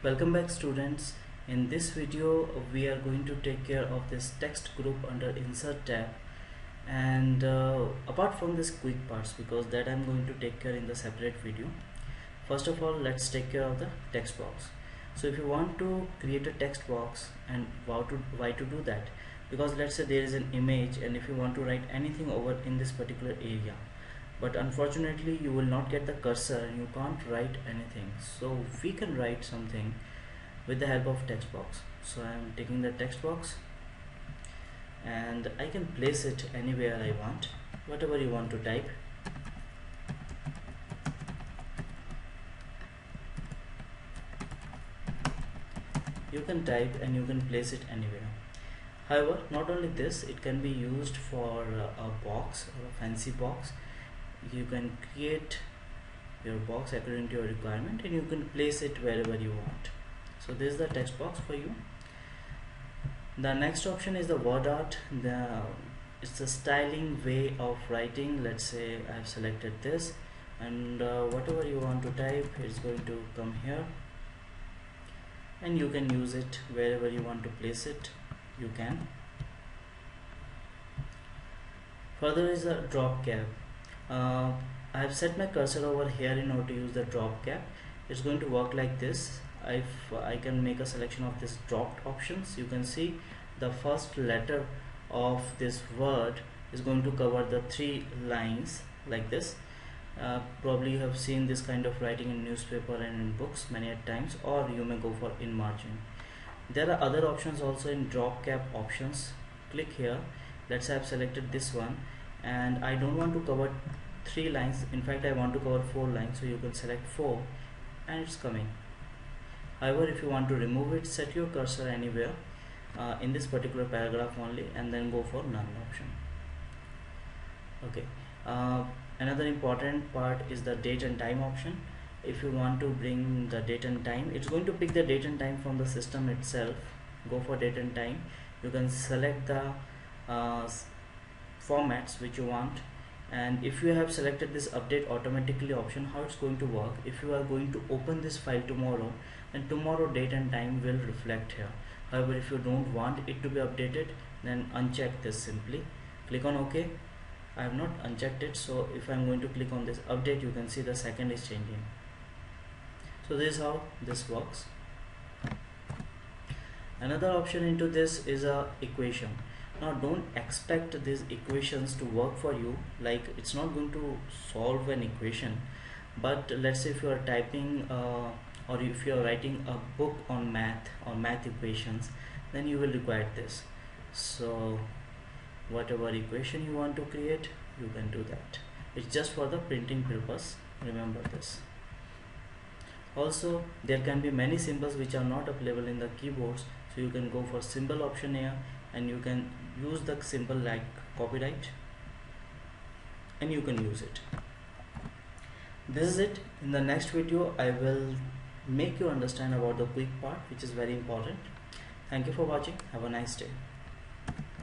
Welcome back, students. In this video we are going to take care of this text group under insert tab, and apart from this quick parts, because that I'm going to take care in the separate video. First of all, let's take care of the text box. So if you want to create a text box, and why to do that, because let's say there is an image and if you want to write anything over in this particular area, but unfortunately you will not get the cursor and you can't write anything, so we can write something with the help of text box. So I am taking the text box and I can place it anywhere I want. Whatever you want to type, you can type and you can place it anywhere. However, not only this, it can be used for a box or a fancy box. You can create your box according to your requirement and you can place it wherever you want. So this is the text box for you. The next option is the word art. It's a styling way of writing. Let's say I have selected this, and whatever you want to type is going to come here, and you can use it wherever you want to place it. You can. Further is a drop cap. I have set my cursor over here in order to use the drop cap. It's going to work like this. If I can make a selection of this dropped options, you can see the first letter of this word is going to cover the 3 lines like this. Probably you have seen this kind of writing in newspaper and in books many a times, or you may go for in margin. There are other options also in drop cap options. Click here. Let's say I've selected this one and I don't want to cover 3 lines. In fact, I want to cover 4 lines, so you can select 4 and it's coming. However, if you want to remove it, set your cursor anywhere in this particular paragraph only and then go for none option. Okay. Another important part is the date and time option. If you want to bring the date and time, it's going to pick the date and time from the system itself. Go for date and time. You can select the formats which you want, and if you have selected this update automatically option, how it's going to work, if you are going to open this file tomorrow, then tomorrow date and time will reflect here. However, if you don't want it to be updated, then uncheck this. Simply click on OK. I have not unchecked it, so if I'm going to click on this update, you can see the second is changing. So this is how this works. Another option into this is a equation. Now don't expect these equations to work for you, like it's not going to solve an equation, but let's say if you are typing or if you are writing a book on math or math equations, then you will require this. So whatever equation you want to create, you can do that. It's just for the printing purpose, remember this. Also, there can be many symbols which are not available in the keyboards, so you can go for symbol option here and you can use the symbol like copyright and you can use it. This is it. In the next video I will make you understand about the quick part, which is very important. Thank you for watching. Have a nice day.